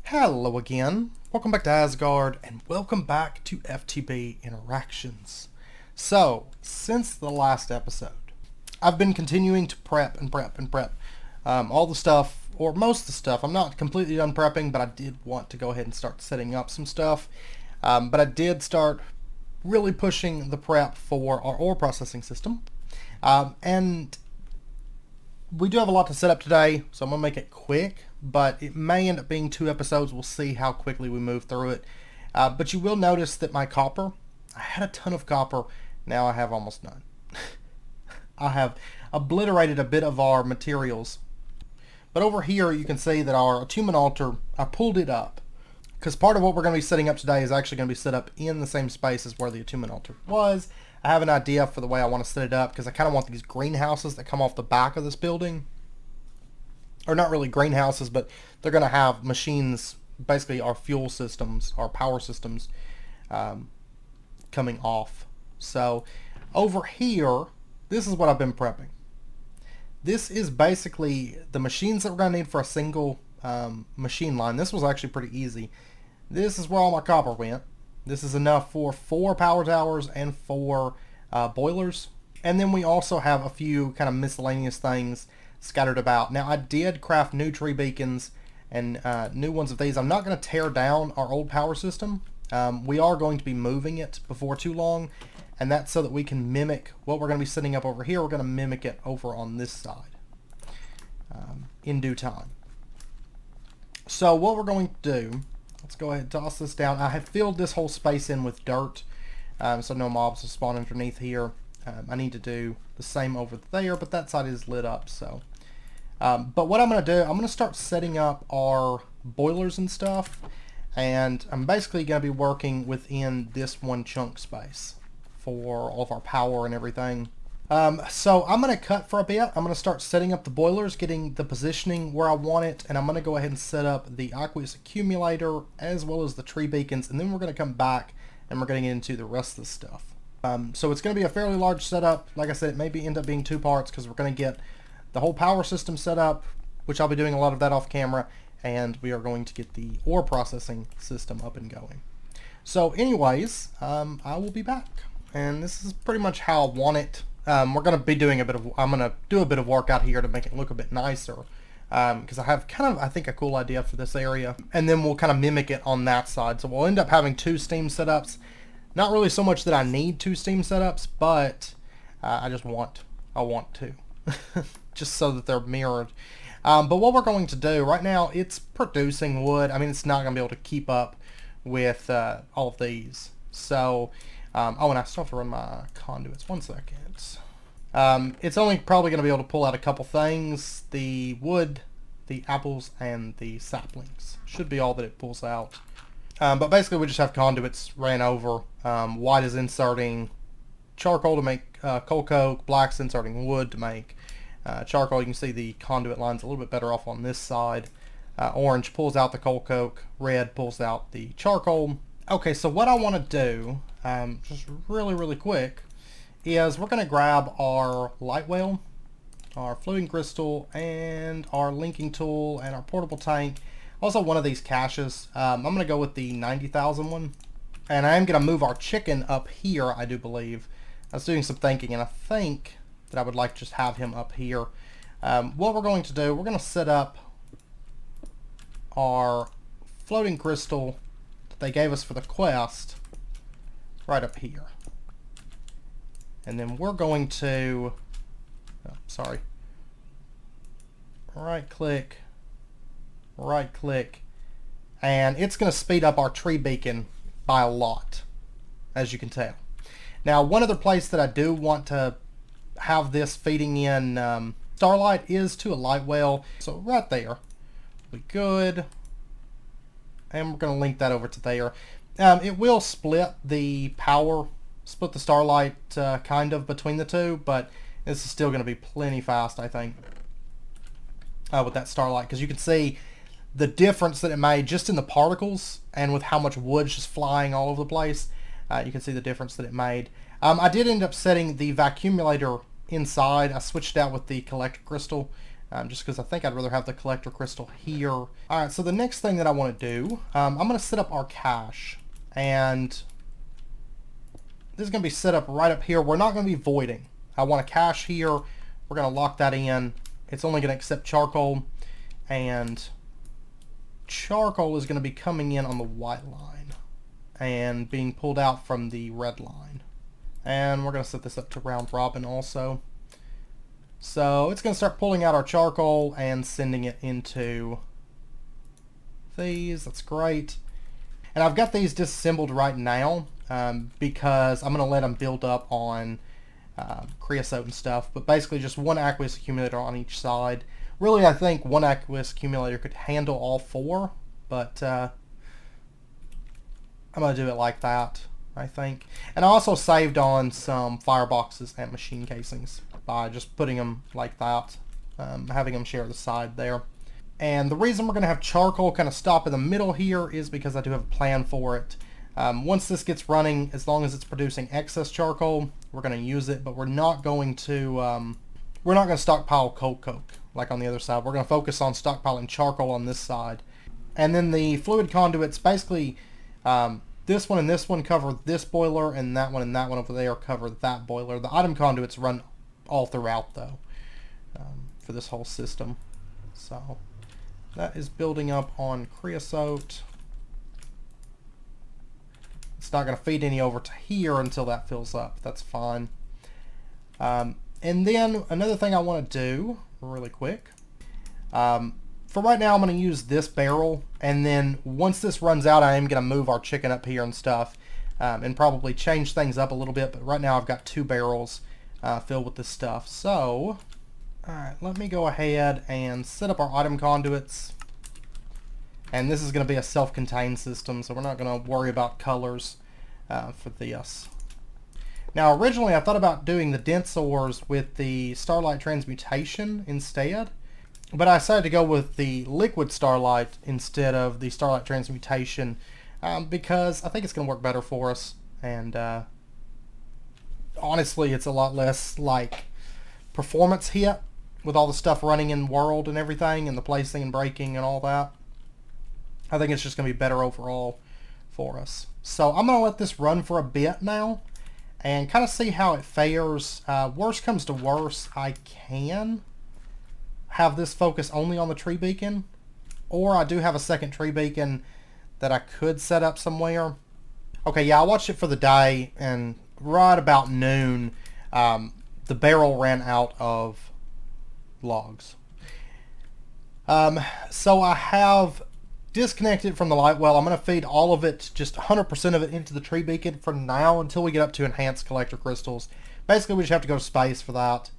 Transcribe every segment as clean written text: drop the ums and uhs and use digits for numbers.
Hello again, welcome back to Asgard, and welcome back to FTB Interactions. So, since the last episode, I've been continuing to prep all the stuff, or most of the stuff. I'm not completely done prepping, but I did want to go ahead and start setting up some stuff. But I did start really pushing the prep for our ore processing system. And we do have a lot to set up today, so I'm going to make it quick, but it may end up being 2 episodes. We'll see how quickly we move through it. But you will notice that my copper, I had a ton of copper, now I have almost none. I have obliterated a bit of our materials. But over here you can see that our attunement altar, I pulled it up. Because part of what we're going to be setting up today is actually going to be set up in the same space as where the attunement altar was. I have an idea for the way I want to set it up because I kind of want these greenhouses that come off the back of this building. Or not really greenhouses, but they're going to have machines, basically our fuel systems, our power systems, coming off. So over here, this is what I've been prepping. This is basically the machines that we're going to need for a single machine line. This was actually pretty easy. This is where all my copper went. This is enough for 4 power towers and 4 boilers. And then we also have a few kind of miscellaneous things scattered about. Now I did craft new tree beacons and new ones of these. I'm not going to tear down our old power system. We are going to be moving it before too long. And that's so that we can mimic what we're going to be setting up over here. We're going to mimic it over on this side in due time. So what we're going to do, let's go ahead and toss this down. I have filled this whole space in with dirt, so no mobs will spawn underneath here. I need to do the same over there, but that side is lit up. So, but what I'm going to do, I'm going to start setting up our boilers and stuff, and I'm basically going to be working within this one chunk space for all of our power and everything. So I'm going to cut for a bit. I'm going to start setting up the boilers, getting the positioning where I want it, and I'm going to go ahead and set up the aqueous accumulator as well as the tree beacons, and then we're going to come back and we're going to get into the rest of the stuff. So it's going to be a fairly large setup. Like I said, it may end up being 2 parts because we're going to get the whole power system set up, which I'll be doing a lot of that off camera, and we are going to get the ore processing system up and going. So anyways, I will be back, and this is pretty much how I want it. We're going to be doing I'm going to do a bit of work out here to make it look a bit nicer, because I have kind of, I think, a cool idea for this area, and then we'll kind of mimic it on that side. So we'll end up having 2 steam setups. Not really so much that I need 2 steam setups, but I want to, just so that they're mirrored. But what we're going to do right now, it's producing wood. I mean, it's not going to be able to keep up with all of these. So, oh, and I still have to run my conduits. 1 second. It's only probably going to be able to pull out a couple things. The wood, the apples, and the saplings should be all that it pulls out. But basically we just have conduits ran over. White is inserting charcoal to make coal coke. Black's inserting wood to make charcoal. You can see the conduit line's a little bit better off on this side. Orange pulls out the coal coke. Red pulls out the charcoal. Okay, so what I want to do, just really quick, is we're going to grab our light well, our floating crystal, and our linking tool, and our portable tank. Also one of these caches. I'm going to go with the 90,000 one. And I am going to move our chicken up here, I do believe. I was doing some thinking, and I think that I would like to just have him up here. What we're going to do, we're going to set up our floating crystal that they gave us for the quest right up here. And then we're going to, right click, and it's going to speed up our tree beacon by a lot, as you can tell. Now, one other place that I do want to have this feeding in starlight is to a light well. So right there, we good, and we're going to link that over to there. It will split the starlight kind of between the 2, but this is still going to be plenty fast, I think, with that starlight, because you can see the difference that it made just in the particles, and with how much wood's just flying all over the place. You can see the difference that it made. I did end up setting the vacuumulator inside. I switched out with the collector crystal just because I think I'd rather have the collector crystal here. Alright, so the next thing that I want to do, I'm going to set up our cache. And this is going to be set up right up here. We're not going to be voiding. I want a cache here. We're going to lock that in. It's only going to accept charcoal. And charcoal is going to be coming in on the white line and being pulled out from the red line. And we're going to set this up to round robin also. So it's going to start pulling out our charcoal and sending it into these. That's great. And I've got these disassembled right now because I'm going to let them build up on creosote and stuff. But basically just one aqueous accumulator on each side. Really, I think one aqueous accumulator could handle all four, but I'm going to do it like that, I think. And I also saved on some fireboxes and machine casings by just putting them like that, having them share the side there. And the reason we're going to have charcoal kind of stop in the middle here is because I do have a plan for it. Once this gets running, as long as it's producing excess charcoal, we're going to use it, but we're not going to stockpile coke like on the other side. We're going to focus on stockpiling charcoal on this side. And then the fluid conduits, basically this one and this one cover this boiler, and that one over there cover that boiler. The item conduits run all throughout though for this whole system. So that is building up on creosote. It's not going to feed any over to here until that fills up. That's fine. And then another thing I want to do really quick. For right now, I'm going to use this barrel, and then once this runs out, I am going to move our chicken up here and stuff, and probably change things up a little bit. But right now, I've got 2 barrels filled with this stuff. So, alright, let me go ahead and set up our item conduits. And this is going to be a self-contained system, so we're not going to worry about colors for this. Now, originally I thought about doing the dense ores with the starlight transmutation instead, but I decided to go with the liquid starlight instead of the starlight transmutation because I think it's going to work better for us, and honestly it's a lot less like performance hit with all the stuff running in world and everything, and the placing and breaking and all that. I think it's just going to be better overall for us. So I'm going to let this run for a bit now and kind of see how it fares. Worst comes to worst, I can have this focus only on the tree beacon, or I do have a second tree beacon that I could set up somewhere. Okay, yeah, I watched it for the day, and right about noon, the barrel ran out of logs. So I have disconnected from the light well. I'm going to feed all of it, just 100% of it, into the tree beacon for now until we get up to enhanced collector crystals. Basically, we just have to go to space for that.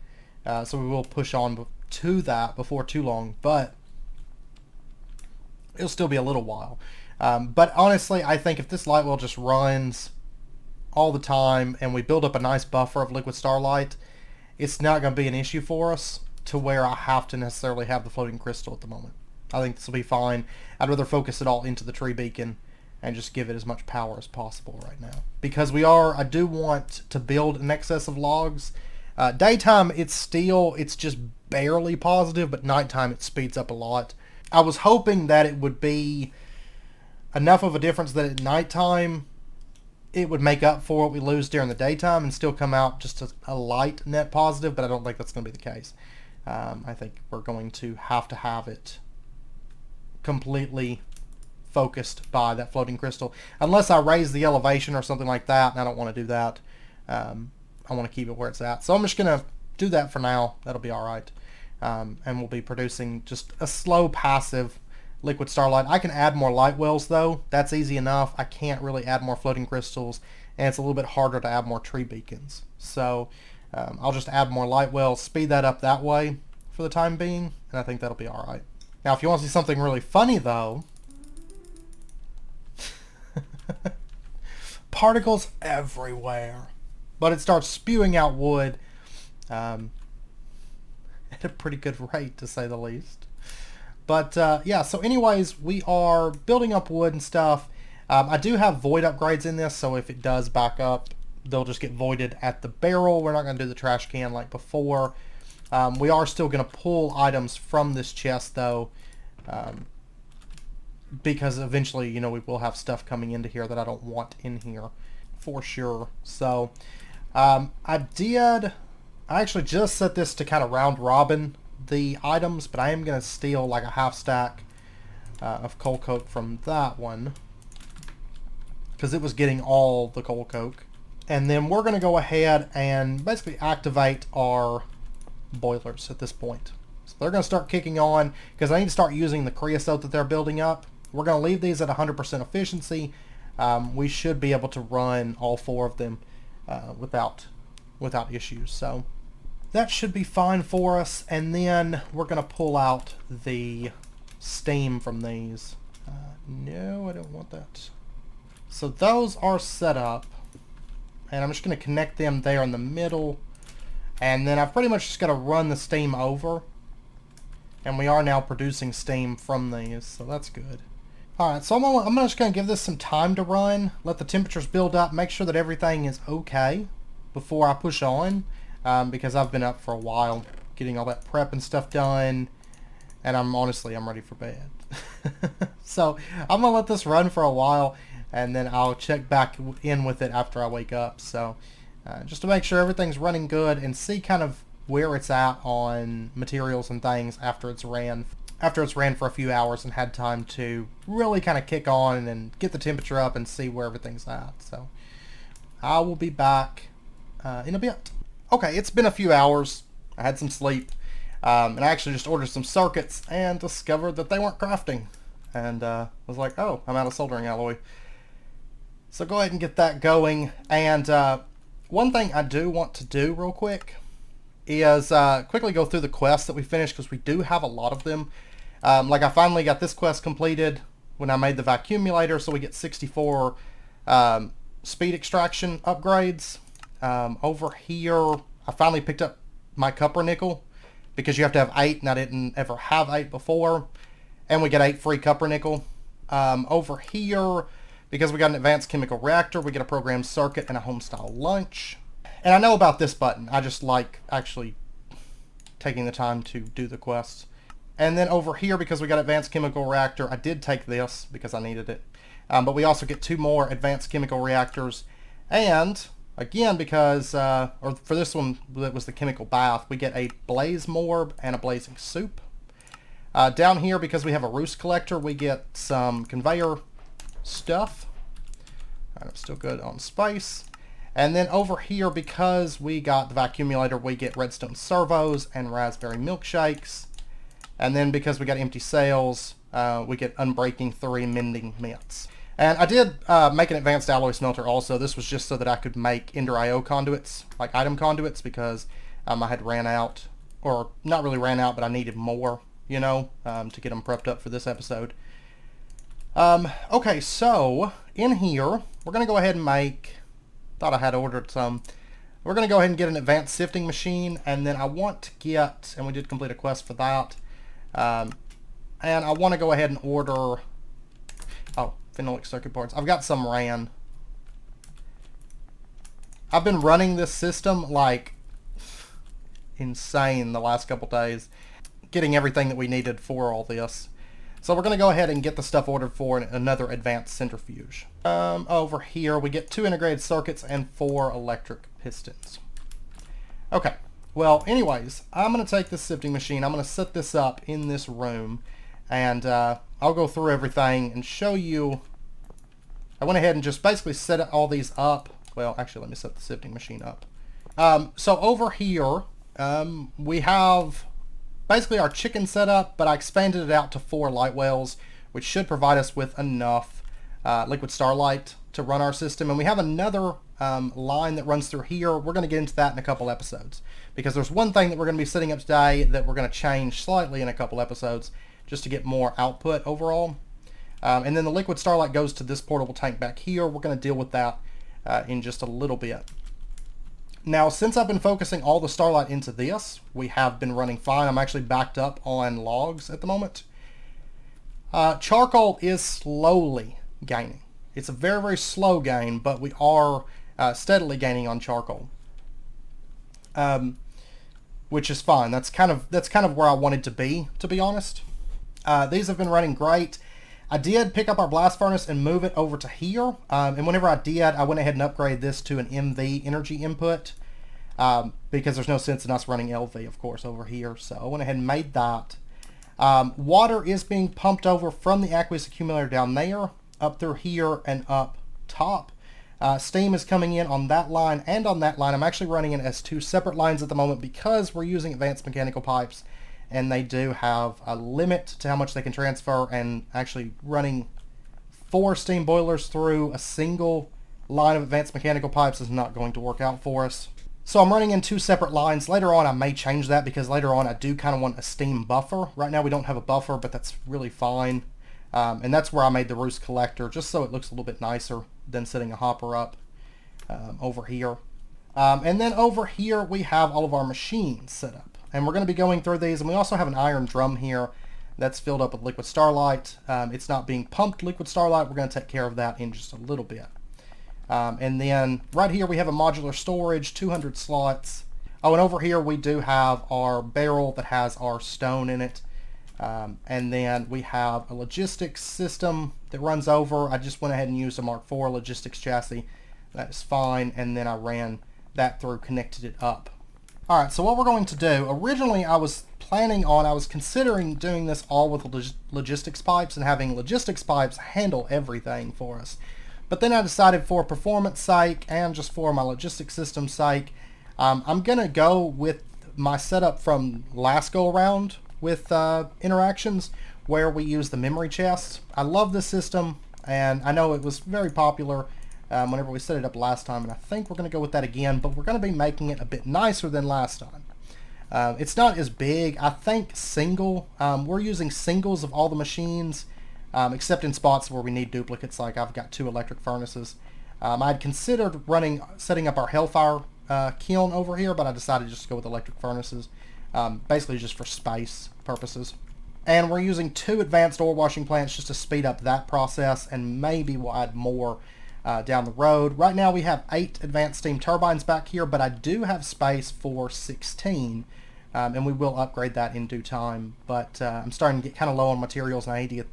So we will push on to that before too long, but it'll still be a little while. But honestly, I think if this light well just runs all the time and we build up a nice buffer of liquid starlight, it's not going to be an issue for us to where I have to necessarily have the floating crystal at the moment. I think this will be fine. I'd rather focus it all into the tree beacon and just give it as much power as possible right now. Because I do want to build in excess of logs. Daytime, it's just barely positive, but nighttime it speeds up a lot. I was hoping that it would be enough of a difference that at nighttime it would make up for what we lose during the daytime and still come out just a light net positive, but I don't think that's going to be the case. I think we're going to have it completely focused by that floating crystal, unless I raise the elevation or something like that, and I don't want to do that. I want to keep it where it's at, so I'm just gonna do that for now. That'll be all right, and we'll be producing just a slow passive liquid starlight. I can add more light wells though. That's easy enough. I can't really add more floating crystals, and it's a little bit harder to add more tree beacons, so I'll just add more light wells, speed that up that way for the time being, and I think that'll be all right. Now, if you want to see something really funny, though, particles everywhere, but it starts spewing out wood at a pretty good rate, to say the least. But yeah, so anyways, we are building up wood and stuff. I do have void upgrades in this, so if it does back up, they'll just get voided at the barrel. We're not going to do the trash can like before. We are still going to pull items from this chest, though, because eventually, you know, we will have stuff coming into here that I don't want in here, for sure. So, I actually just set this to kind of round robin the items, but I am going to steal like a half stack of coal coke from that one, because it was getting all the coal coke. And then we're going to go ahead and basically activate our boilers at this point. So they're going to start kicking on, because I need to start using the creosote that they're building up. We're going to leave these at 100% efficiency. We should be able to run all 4 of them without issues. So that should be fine for us. And then we're going to pull out the steam from these. No, I don't want that. So those are set up, and I'm just going to connect them there in the middle, and then I've pretty much just got to run the steam over, and we are now producing steam from these, so that's good. Alright, so I'm just going to give this some time to run, let the temperatures build up, make sure that everything is okay before I push on, because I've been up for a while getting all that prep and stuff done, and I'm ready for bed. So I'm going to let this run for a while, and then I'll check back in with it after I wake up. So just to make sure everything's running good and see kind of where it's at on materials and things after it's ran for a few hours and had time to really kind of kick on and get the temperature up and see where everything's at. So I will be back in a bit. Okay, it's been a few hours. I had some sleep, and I actually just ordered some circuits and discovered that they weren't crafting, and was like, oh, I'm out of soldering alloy. So go ahead and get that going. And one thing I do want to do real quick is quickly go through the quests that we finished, because we do have a lot of them. Like I finally got this quest completed when I made the vacuumulator, so we get 64 speed extraction upgrades. Over here, I finally picked up my copper nickel, because you have to have 8, and I didn't ever have 8 before. And we get 8 free copper nickel. Over here, because we got an advanced chemical reactor, we get a programmed circuit and a home-style lunch. And I know about this button. I just like actually taking the time to do the quests. And then over here, because we got advanced chemical reactor, I did take this because I needed it. But we also get 2 more advanced chemical reactors. And again, because, or for this one that was the chemical bath, we get a blaze morb and a blazing soup. Down here, because we have a roost collector, we get some conveyor stuff. I'm still good on space. And then over here, because we got the vacuumulator, we get redstone servos and raspberry milkshakes. And then because we got empty sails, we get unbreaking 3 mending mitts. And I did make an advanced alloy smelter also. This was just so that I could make Ender IO conduits, like item conduits, because I had ran out, or not really ran out, but I needed more, you know, to get them prepped up for this episode. Okay, so in here, we're going to go ahead and make, thought I had ordered some, we're going to go ahead and get an advanced sifting machine, and then I want to get, and we did complete a quest for that, and I want to go ahead and order, oh, phenolic circuit boards. I've got some ran. I've been running this system like insane the last couple days, getting everything that we needed for all this. So we're going to go ahead and get the stuff ordered for another advanced centrifuge. Over here we get 2 integrated circuits and 4 electric pistons. Okay, well anyways, I'm going to take this sifting machine, I'm going to set this up in this room, and I'll go through everything and show you. I went ahead and just basically set all these up. Well, actually let me set the sifting machine up. So over here we have basically our chicken setup, but I expanded it out to 4 light wells, which should provide us with enough liquid starlight to run our system. And we have another line that runs through here. We're going to get into that in a couple episodes, because there's one thing that we're going to be setting up today that we're going to change slightly in a couple episodes just to get more output overall. And then the liquid starlight goes to this portable tank back here. We're going to deal with that in just a little bit. Now, since I've been focusing all the starlight into this, we have been running fine. I'm actually backed up on logs at the moment. Charcoal is slowly gaining. It's a very, very slow gain, but we are steadily gaining on charcoal. which is fine. That's kind of where I wanted to be honest. These have been running great. I did pick up our blast furnace and move it over to here, and whenever I did, I went ahead and upgraded this to an MV energy input, because there's no sense in us running LV, of course, over here. So I went ahead and made that. Water is being pumped over from the aqueous accumulator down there, up through here and up top. Steam is coming in on that line and on that line. I'm actually running it as two separate lines at the moment because we're using advanced mechanical pipes, and they do have a limit to how much they can transfer, and actually running 4 steam boilers through a single line of advanced mechanical pipes is not going to work out for us. So I'm running in 2 separate lines. Later on I may change that because later on I do kind of want a steam buffer. Right now we don't have a buffer, but that's really fine. And that's where I made the roost collector, just so it looks a little bit nicer than setting a hopper up over here. And then over here we have all of our machines set up. And we're going to be going through these, and we also have an iron drum here that's filled up with liquid starlight. It's not being pumped liquid starlight. We're going to take care of that in just a little bit. And then right here we have a modular storage, 200 slots. Oh, and over here we do have our barrel that has our stone in it. And then we have a logistics system that runs over. I just went ahead and used a Mark IV logistics chassis. That is fine. And then I ran that through, connected it up. Alright, so what we're going to do, originally I was considering doing this all with logistics pipes and having logistics pipes handle everything for us. But then I decided, for performance sake and just for my logistics system sake, I'm going to go with my setup from last go around with interactions, where we use the memory chests. I love this system, and I know it was very popular whenever we set it up last time, and I think we're going to go with that again, but we're going to be making it a bit nicer than last time. It's not as big. I think single. We're using singles of all the machines, except in spots where we need duplicates, like I've got 2 electric furnaces. I'd considered setting up our Hellfire kiln over here, but I decided just to go with electric furnaces, basically just for space purposes. And we're using 2 advanced ore washing plants just to speed up that process, and maybe we'll add more down the road. Right now we have 8 advanced steam turbines back here, but I do have space for 16, and we will upgrade that in due time. But I'm starting to get kind of low on materials, and I need to get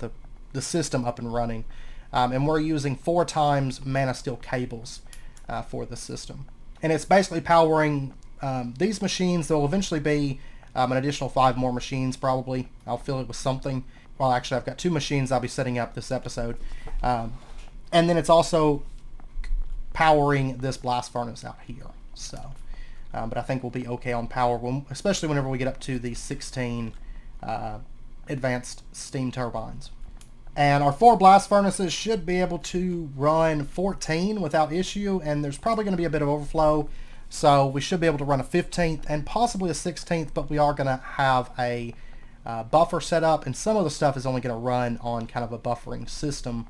the system up and running. And we're using 4 times mana steel cables for the system. And it's basically powering these machines. There will eventually be an additional 5 more machines probably. I'll fill it with something. Well, actually I've got 2 machines I'll be setting up this episode. And then it's also powering this blast furnace out here. So, but I think we'll be okay on power, especially whenever we get up to the 16 advanced steam turbines. And our 4 blast furnaces should be able to run 14 without issue, and there's probably going to be a bit of overflow, so we should be able to run a 15th and possibly a 16th, but we are going to have a buffer set up, and some of the stuff is only going to run on kind of a buffering system,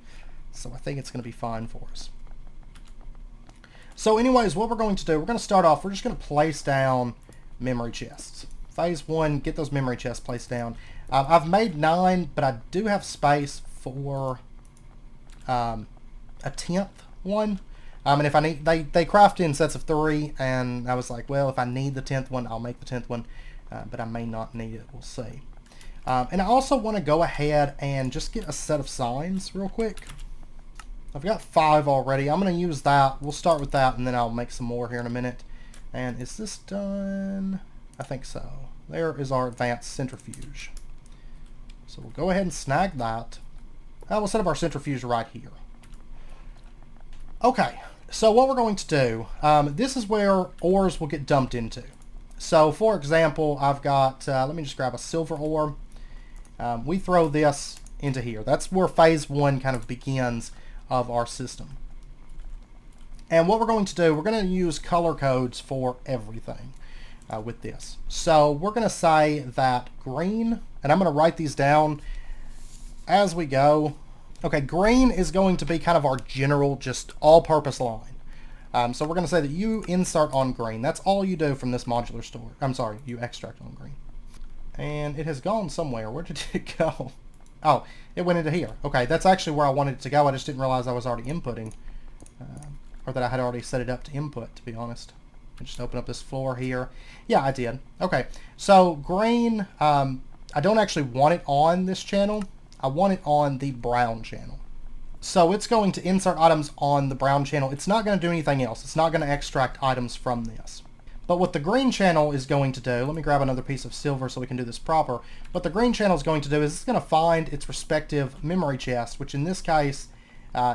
so I think it's going to be fine for us. So anyways, what we're going to do, we're going to start off, we're just going to place down memory chests. Phase 1, get those memory chests placed down. I've made 9, but I do have space for a 10th one. And if I need, they craft in sets of 3, and I was like, well, if I need the 10th one, I'll make the 10th one, but I may not need it, we'll see. And I also want to go ahead and just get a set of signs real quick. I've got 5 already. I'm going to use that. We'll start with that, and then I'll make some more here in a minute. And is this done? I think so. There is our advanced centrifuge. So we'll go ahead and snag that. We'll set up our centrifuge right here. Okay, so what we're going to do, this is where ores will get dumped into. So for example, I've got, let me just grab a silver ore. We throw this into here. That's where phase 1 kind of begins of our system. And what we're going to do, we're going to use color codes for everything with this. So we're going to say that green, and I'm going to write these down as we go. Okay, green is going to be kind of our general, just all-purpose line. So we're going to say that you insert on green. That's all you do from this modular store. I'm sorry, you extract on green. And it has gone somewhere. Where did it go? Oh, it went into here. Okay, that's actually where I wanted it to go. I just didn't realize I was already inputting. Or that I had already set it up to input, to be honest. Just open up this floor here. Yeah, I did. Okay, so green, I don't actually want it on this channel. I want it on the brown channel. So it's going to insert items on the brown channel. It's not going to do anything else. It's not going to extract items from this. But what the green channel is going to do, let me grab another piece of silver so we can do this proper. What the green channel is going to do is it's going to find its respective memory chest, which in this case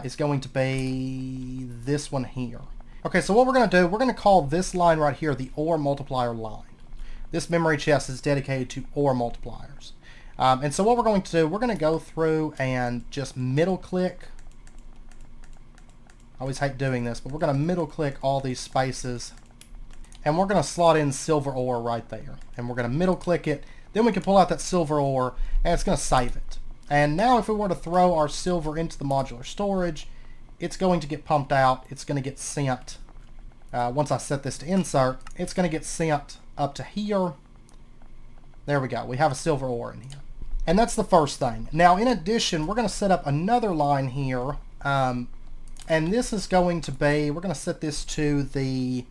is going to be this one here. Okay, so what we're going to do, we're going to call this line right here the OR multiplier line. This memory chest is dedicated to OR multipliers. And so what we're going to do, we're going to go through and just middle click. I always hate doing this, but we're going to middle click all these spaces. And we're going to slot in silver ore right there. And we're going to middle click it. Then we can pull out that silver ore and it's going to save it. And now if we were to throw our silver into the modular storage, it's going to get pumped out. It's going to get sent. Once I set this to insert, it's going to get sent up to here. There we go. We have a silver ore in here. And that's the first thing. Now in addition, we're going to set up another line here. And this is going to be, we're going to set this to the,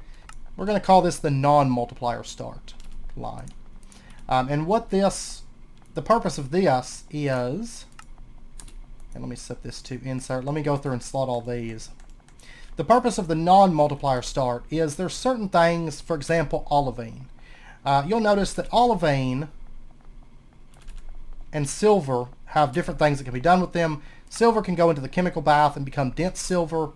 we're going to call this the non-multiplier start line. And what this, the purpose of this is, and let me set this to insert. Let me go through and slot all these. The purpose of the non-multiplier start is there's certain things, for example, olivine. You'll notice that olivine and silver have different things that can be done with them. Silver can go into the chemical bath and become dense silver.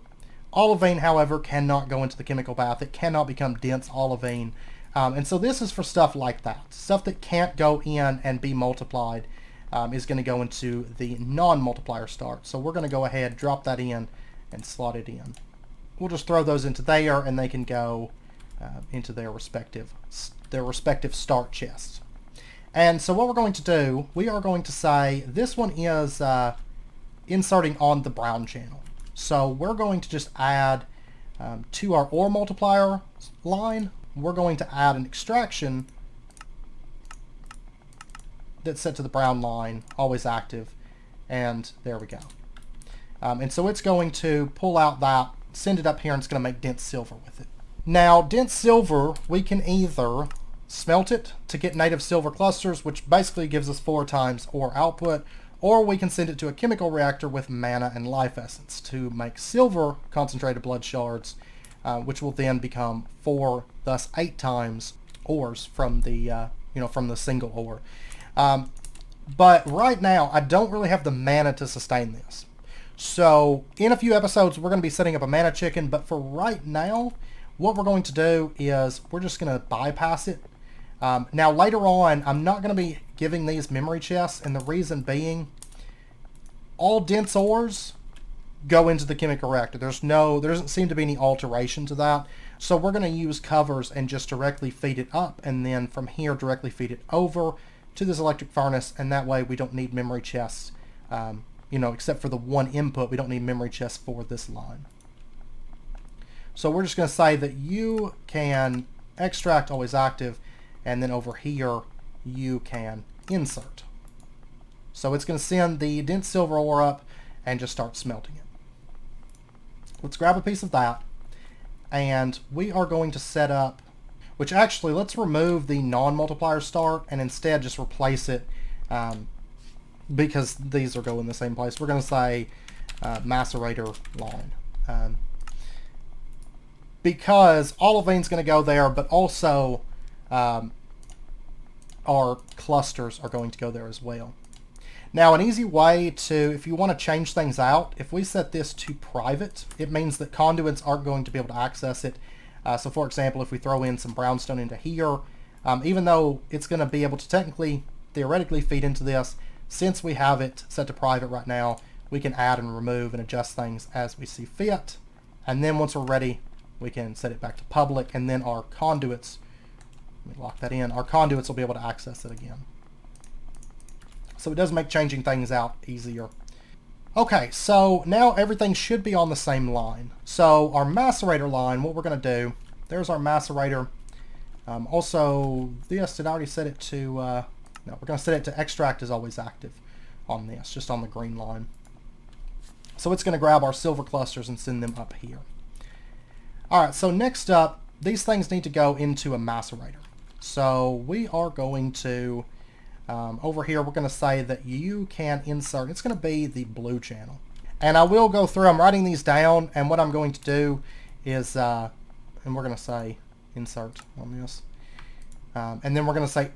Olivine, however, cannot go into the chemical bath. It cannot become dense olivine. And so this is for stuff like that. Stuff that can't go in and be multiplied is going to go into the non-multiplier start. So we're going to go ahead, drop that in, and slot it in. We'll just throw those into there, and they can go into their respective start chests. And so what we're going to do, we are going to say this one is inserting on the brown channel. So we're going to just add to our OR multiplier line, we're going to add an extraction that's set to the brown line, always active, and there we go. And so it's going to pull out that, send it up here, and it's going to make dense silver with it. Now, dense silver, we can either smelt it to get native silver clusters, which basically gives us 4 times ore output, or we can send it to a chemical reactor with mana and life essence to make silver concentrated blood shards, which will then become 4, thus 8 times ores from the from the single ore. But right now, I don't really have the mana to sustain this. So in a few episodes, we're going to be setting up a mana chicken, but for right now, what we're going to do is we're just going to bypass it. Now later on, I'm not going to be giving these memory chests, and the reason being, all dense ores go into the chemical reactor. There doesn't seem to be any alteration to that. So we're going to use covers and just directly feed it up, and then from here directly feed it over to this electric furnace, and that way we don't need memory chests, except for the one input, we don't need memory chests for this line. So we're just going to say that you can extract, always active, and then over here you can insert. So it's going to send the dense silver ore up and just start smelting it. Let's grab a piece of that, and we are going to set up, which actually, let's remove the non-multiplier start and instead just replace it, because these are going the same place. We're going to say Macerator line. Because olivine's going to go there, but also our clusters are going to go there as well. Now, an easy way to, if you want to change things out, if we set this to private, it means that conduits aren't going to be able to access it. So for example, if we throw in some brownstone into here, even though it's going to be able to theoretically feed into this, since we have it set to private right now, we can add and remove and adjust things as we see fit. And then once we're ready, we can set it back to public, and then our conduits, let me lock that in, our conduits will be able to access it again. So it does make changing things out easier. Okay, so now everything should be on the same line. So our macerator line, what we're going to do, there's our macerator. Also, this, did I already set it to, no, we're going to set it to extract is always active on this, just on the green line. So it's going to grab our silver clusters and send them up here. Alright, so next up, these things need to go into a macerator. So we are going to, over here, we're going to say that you can insert, it's going to be the blue channel. And I will go through, I'm writing these down, and what I'm going to do is, and we're going to say insert on this. And then we're going to say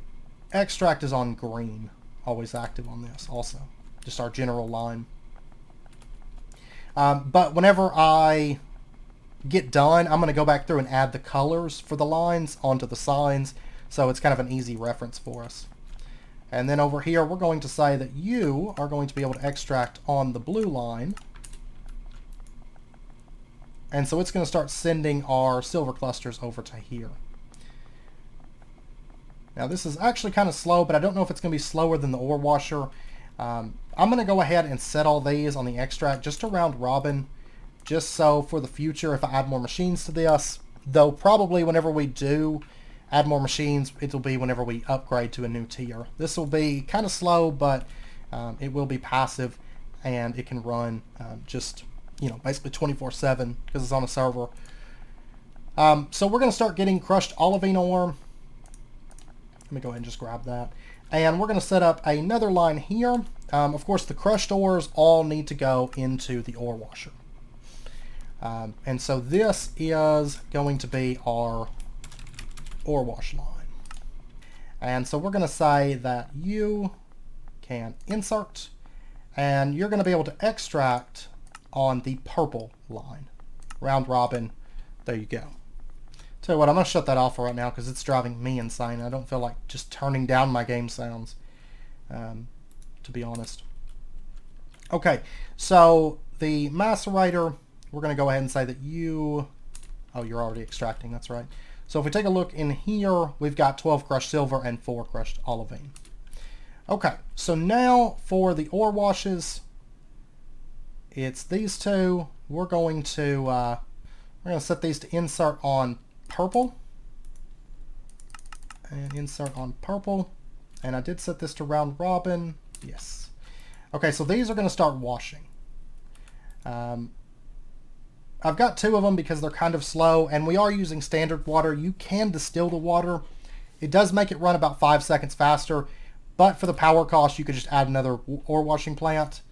extract is on green, always active on this also, just our general line. But whenever I get done, I'm going to go back through and add the colors for the lines onto the signs, so it's kind of an easy reference for us. And then over here, we're going to say that you are going to be able to extract on the blue line. And so it's going to start sending our silver clusters over to here. Now this is actually kind of slow, but I don't know if it's going to be slower than the ore washer. I'm going to go ahead and set all these on the extract just to round robin, just so for the future if I add more machines to this, though probably whenever we do add more machines, it'll be whenever we upgrade to a new tier. This will be kind of slow, but it will be passive, and it can run just, you know, basically 24/7 because it's on a server. So we're going to start getting crushed olivine ore. Let me go ahead and just grab that. And we're going to set up another line here. Of course, the crushed ores all need to go into the ore washer. And so this is going to be our ore wash line. And so we're going to say that you can insert, and you're going to be able to extract on the purple line. Round robin. There you go. Tell you what, I'm going to shut that off for right now because it's driving me insane. I don't feel like just turning down my game sounds, to be honest. Okay, so the macerator, we're going to go ahead and say that you... Oh, you're already extracting, that's right. So if we take a look in here, we've got 12 crushed silver and 4 crushed olivine. Okay, so now for the ore washes, it's these two. We're going to set these to insert on purple, and insert on purple, and I did set this to round robin. Yes. Okay, so these are going to start washing. I've got 2 of them because they're kind of slow, and we are using standard water. You can distill the water. It does make it run about 5 seconds faster, but for the power cost, you could just add another ore washing plant.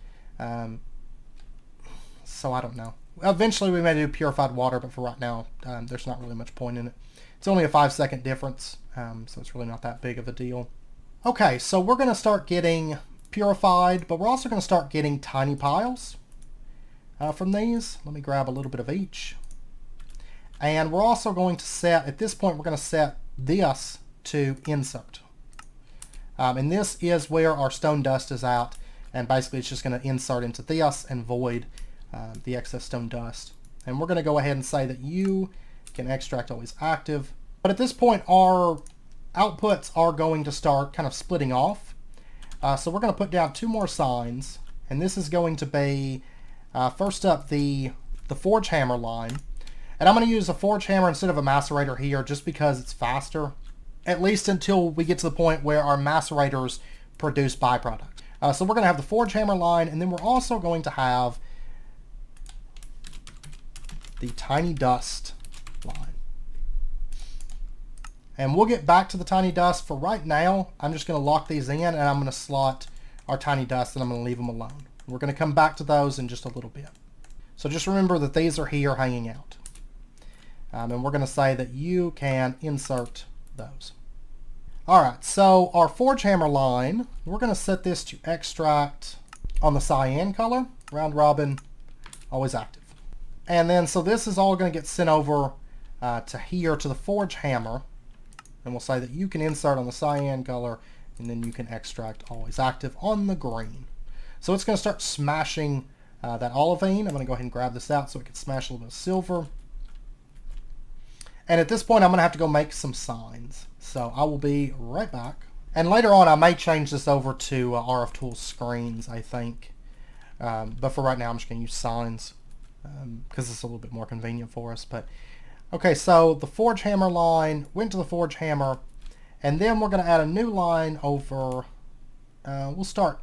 So I don't know. Eventually we may do purified water, but for right now, there's not really much point in it. It's only a 5-second difference, so it's really not that big of a deal. Okay, so we're going to start getting purified, but we're also going to start getting tiny piles from these. Let me grab a little bit of each. And we're also going to set, at this point, we're going to set this to insert. And this is where our stone dust is at, and basically it's just going to insert into this and void the excess stone dust. And we're going to go ahead and say that you can extract always active. But at this point, our outputs are going to start kind of splitting off. So we're going to put down 2 more signs, and this is going to be first up the forge hammer line. And I'm going to use a forge hammer instead of a macerator here just because it's faster, at least until we get to the point where our macerators produce byproducts. So we're going to have the forge hammer line, and then we're also going to have the tiny dust line. And we'll get back to the tiny dust. For right now, I'm just going to lock these in, and I'm going to slot our tiny dust, and I'm going to leave them alone. We're going to come back to those in just a little bit. So just remember that these are here hanging out. And we're going to say that you can insert those. Alright, so our forge hammer line, we're going to set this to extract on the cyan color, round robin, always active. And then, so this is all going to get sent over to here, to the forge hammer. And we'll say that you can insert on the cyan color, and then you can extract always active on the green. So it's going to start smashing that olivine. I'm going to go ahead and grab this out so it can smash a little bit of silver. And at this point, I'm going to have to go make some signs. So I will be right back. And later on, I may change this over to RF Tools screens, I think. But for right now, I'm just going to use signs, because it's a little bit more convenient for us. But okay, so the forge hammer line went to the forge hammer, and then we're going to add a new line over. We'll start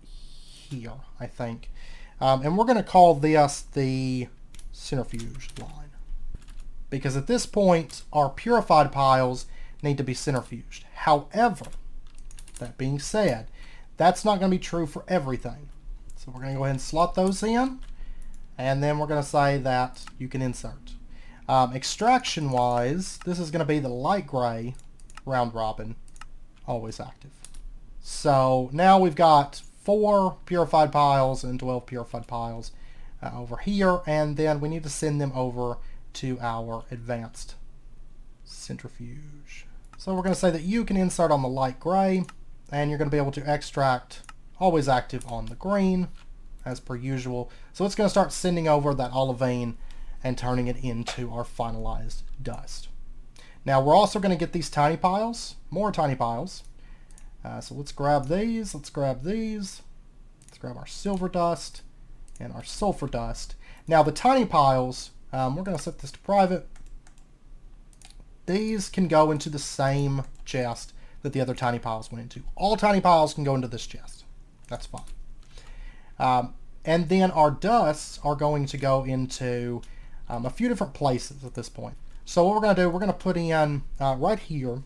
here, I think, and we're going to call this the Centrifuge Line, because at this point our purified piles need to be centrifuged. However, that being said, that's not going to be true for everything. So we're going to go ahead and slot those in, and then we're going to say that you can insert. Extraction wise, this is going to be the light gray round robin, always active. So now we've got 4 purified piles and 12 purified piles over here, and then we need to send them over to our advanced centrifuge. So we're going to say that you can insert on the light gray, and you're going to be able to extract always active on the green as per usual. So it's going to start sending over that olivine and turning it into our finalized dust. Now we're also going to get these tiny piles, more tiny piles. So let's grab these, let's grab these, let's grab our silver dust and our sulfur dust. Now the tiny piles, we're going to set this to private. These can go into the same chest that the other tiny piles went into. All tiny piles can go into this chest. That's fine. And then our dusts are going to go into a few different places at this point. So what we're going to do, we're going to put in right here,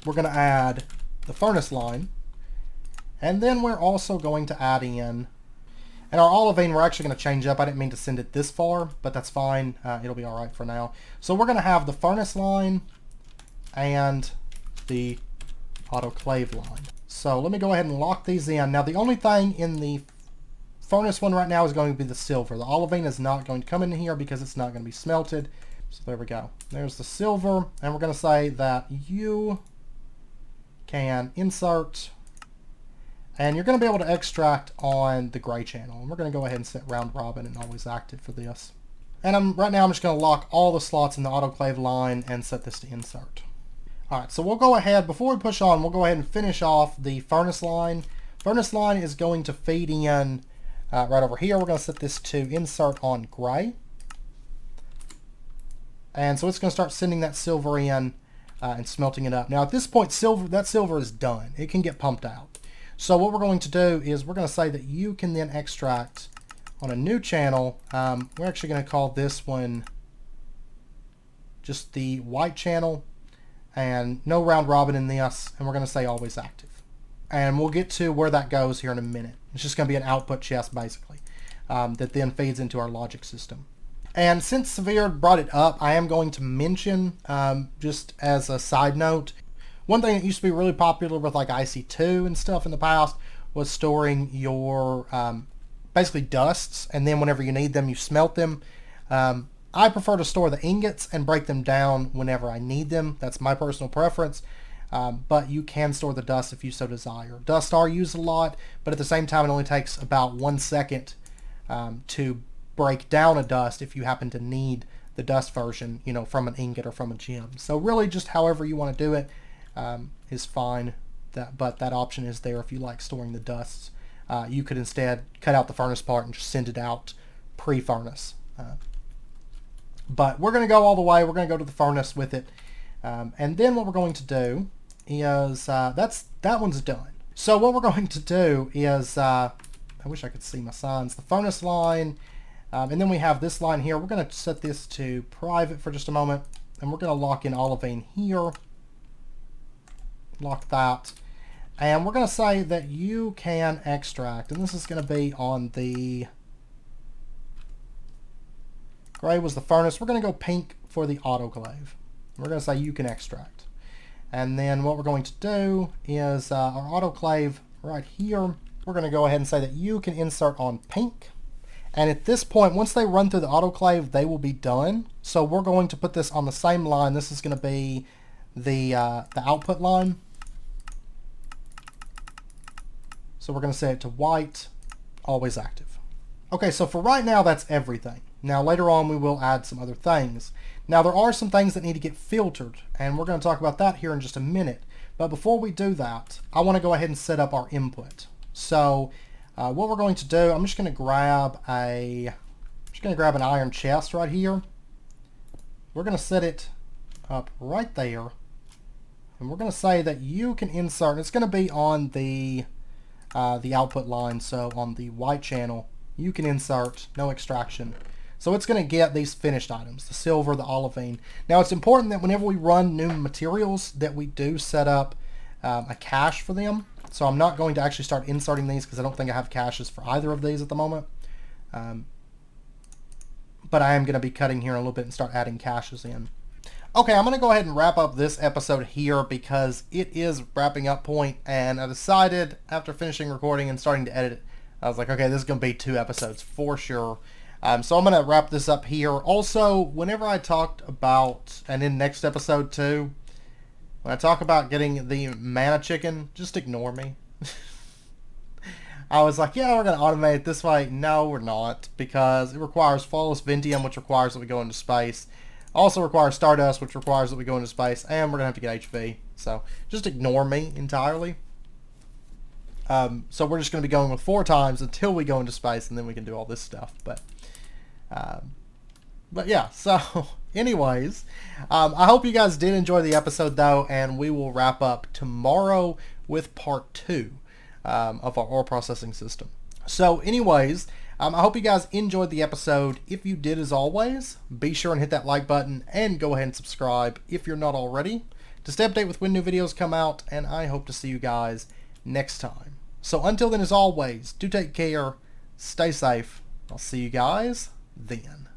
we're going to add the furnace line, and then we're also going to add in, and our olivine we're actually going to change up. I didn't mean to send it this far, but that's fine. It'll be all right for now. So we're going to have the furnace line and the autoclave line. So let me go ahead and lock these in. Now the only thing in the furnace one right now is going to be the silver. The olivine is not going to come in here because it's not going to be smelted. So there we go. There's the silver, and we're going to say that you can insert, and you're going to be able to extract on the gray channel. And we're going to go ahead and set round robin and always active for this. And right now I'm just going to lock all the slots in the autoclave line and set this to insert. Alright, so we'll go ahead, before we push on, we'll go ahead and finish off the furnace line. Furnace line is going to feed in right over here. We're going to set this to insert on gray. And so it's going to start sending that silver in and smelting it up. Now at this point, that silver is done. It can get pumped out. So what we're going to do is we're going to say that you can then extract on a new channel. We're actually going to call this one just the white channel, and no round robin in this, and we're going to say always active. And we'll get to where that goes here in a minute. It's just going to be an output chest basically that then feeds into our logic system. And since Severe brought it up, I am going to mention, just as a side note, one thing that used to be really popular with like IC2 and stuff in the past was storing your basically dusts, and then whenever you need them, you smelt them. I prefer to store the ingots and break them down whenever I need them. That's my personal preference. But you can store the dust if you so desire. Dust are used a lot, but at the same time it only takes about 1 second to break down a dust if you happen to need the dust version, you know, from an ingot or from a gem. So really just however you want to do it is fine, but that option is there if you like storing the dusts. You could instead cut out the furnace part and just send it out pre-furnace. But we're going to go all the way. We're going to go to the furnace with it. And then what we're going to do is, that one's done. So what we're going to do is, I wish I could see my signs, the furnace line, and then we have this line here. We're going to set this to private for just a moment, and we're going to lock in olivine here. Lock that. And we're going to say that you can extract, and this is going to be on the gray was the furnace. We're going to go pink for the autoclave. We're going to say you can extract. And then what we're going to do is our autoclave right here, we're going to go ahead and say that you can insert on pink. And at this point, once they run through the autoclave, they will be done. So we're going to put this on the same line. This is going to be the output line. So we're going to set it to white, always active. Okay, so for right now, that's everything. Now later on, we will add some other things. Now there are some things that need to get filtered, and we're going to talk about that here in just a minute. But before we do that, I want to go ahead and set up our input. So what we're going to do, I'm just going to grab an iron chest right here. We're going to set it up right there, and we're going to say that you can insert. It's going to be on the output line, so on the white channel, you can insert, no extraction. So it's going to get these finished items, the silver, the olivine. Now it's important that whenever we run new materials that we do set up a cache for them. So I'm not going to actually start inserting these because I don't think I have caches for either of these at the moment. But I am going to be cutting here in a little bit and start adding caches in. Okay, I'm going to go ahead and wrap up this episode here because it is wrapping up point, and I decided after finishing recording and starting to edit it, I was like, okay, this is going to be 2 episodes for sure. So I'm going to wrap this up here. Also, whenever I talked about, and in next episode too, when I talk about getting the mana chicken, just ignore me. I was like, yeah, we're going to automate it this way. No, we're not, because it requires flawless Ventium, which requires that we go into space. Also requires Stardust, which requires that we go into space, and we're going to have to get HV. So just ignore me entirely. So we're just going to be going with 4 times until we go into space, and then we can do all this stuff. But yeah, so anyways, I hope you guys did enjoy the episode, though, and we will wrap up tomorrow with part 2 of our ore processing system. So anyways, I hope you guys enjoyed the episode. If you did, as always, be sure and hit that like button and go ahead and subscribe if you're not already to stay updated with when new videos come out, and I hope to see you guys next time. So until then, as always, do take care, stay safe. I'll see you guys then.